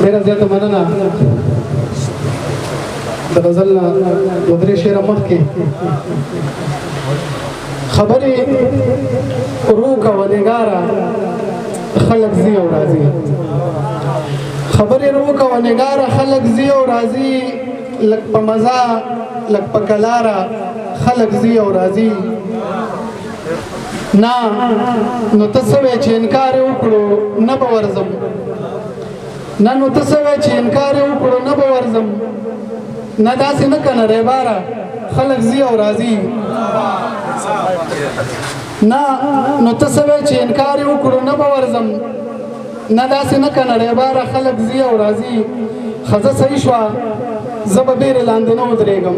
ډېره زیاته مننه د غزل نه یو درې شعره مخکې خبرې ورو کوه نګاره خلک ځي او راځي خبرې ورو کوه نګاره خلک ځي او راځي لږ په مزه لږ په کلاره خلک ځي او راځي نه نو ته څه وایې چې انکار یې وکړو نه به ورځم نه نو ته څه وایې چې انکار یې وکړو نه به ورځم نه داسې نه کنه ریباره خلک ځي او راځي نه نو ته څه وایې چې انکار یې وکړو نه به ورځم نه داسې نه کنه ریباره خلک ځي او راځي ښځه صحیح شوه زه به بیرې لاندې نه ودرېږم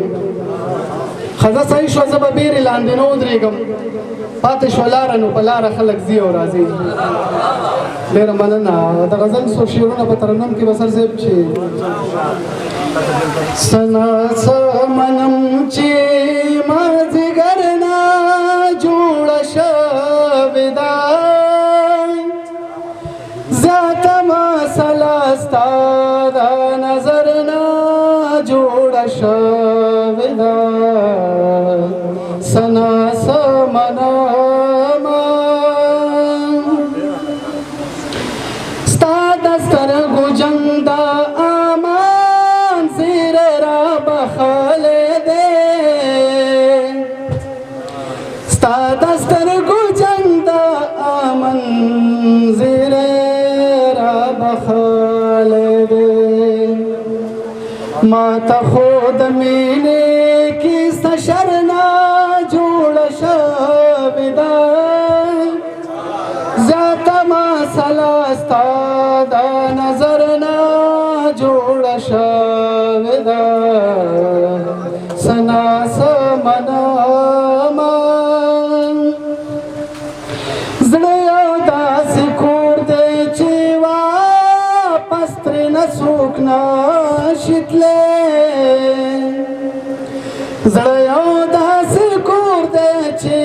ښځه صحیح شوه زه به بیرې لاندې نه ودرېږم پاتې شوه لاره نو په لاره خلک ځي او راځي ډېره مننه د غزل څو شعرونه په ترنم کې به سر صاحب چې سنا څه منم چې مازدیګر نه جوړه شوې ده زیاته مسله ستا د نظر نه جوړه شوې ده سنا څه منم ستا د سترګو جنګ د امان زیری را بخلی دی ستا د سترګو جنګ د امن زیری را بخلی دی ما ته خو د مینې کیسه شر نه جوړه شوې ده زیاته مسله ستا د نظر نه جوړه شوې ده سنا څه منم زړه یو داسې کور دی چې واپس ترېنه څوک نشي تللی زړه یو داسې کور دی چې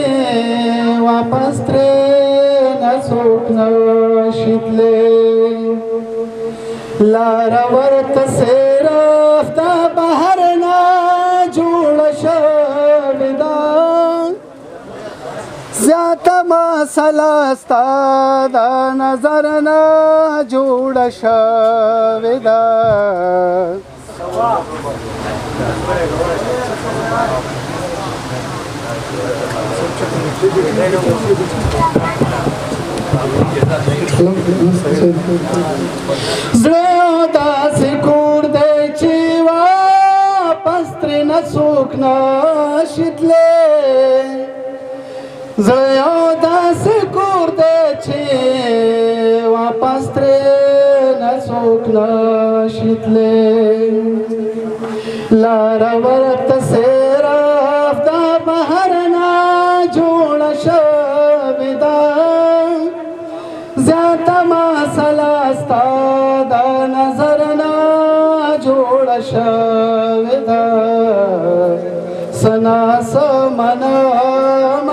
واپس ترېنه څوک نشي تللی لاره ورته صرف د بهر نه جوړه شوې ده زیاته مسله ستا د نظر نه جوړه شوې ده زړه یو داسې کور دی چې واپس ترېنه څوک نشي تللی زړه یو داسې کور دی چې واپس ترېنه څوک نشي تللی لاره ورته صرف د بهر نه جوړه شوې ده زیاته مسله ستا د نظر نه جوړه شوې ده سنا څه منم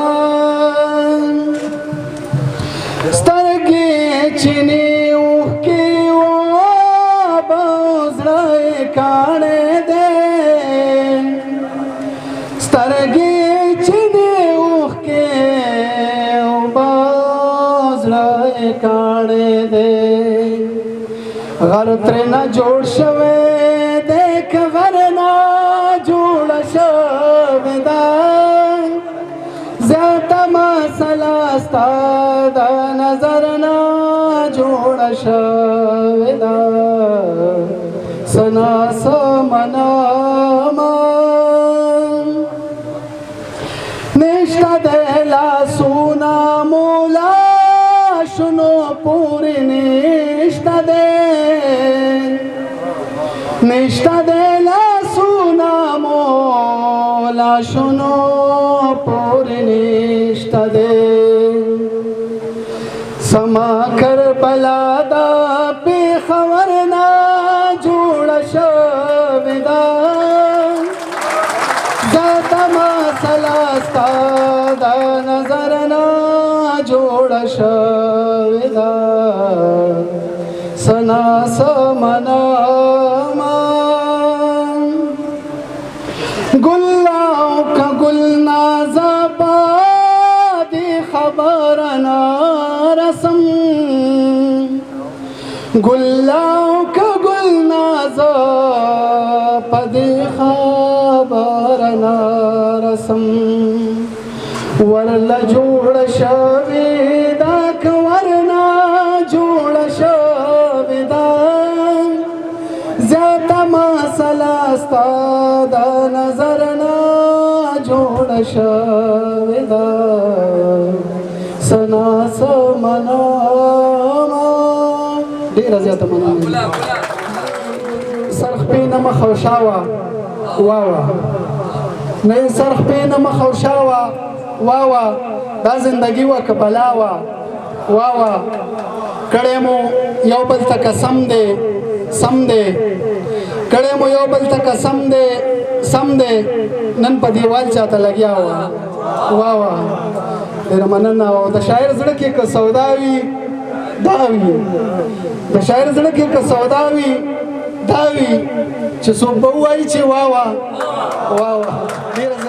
سترګې چینې اوښکې وابه زړه یې کاڼی دی سترګې چینې اوښکې وابه زړه یې کاڼی دی غر ترېنه جوړ شوی دی که غر نه جوړه شوې ده زیاته مسله ستا د نظر نه جوړه شوې ده سنا څه منم نشته دی لاسونه مو لاشونو پورې نشته دی نشته دی لاسونه مو لاشونو پورې نشته دی سما کربلا د پېښور نه جوړه شوې ده زیاته مسله ستا د نظر نه جوړه شوې ده سنا څه مناما گلاو کا گلناز بادی خبرنا رسم گلاو کا گلناز پدی خبرنا رسم ورل جوړ شوی دا ورنا جوړ شوی دا زیاته مسله ستا د نظر نه جوړ شوی دا سنا سمنا ډېره زیاته مننه سرخ پینه مخ او شاوه واوا نه سرخ پینه مخ او شاوه واوا دا زندگی و که بلا وا واوا کړی مو یو بل ته قسم دی سم دی کړی مو یو بل ته قسم دی سم دی نن په دیوال چاته لګیا وه واوا ډېره مننه او د شاعر زړه کې که سودا وي دا وي د شاعر زړه کې که سودا وي دا وي چې څوک به ووایي چې واوا واوا ډېره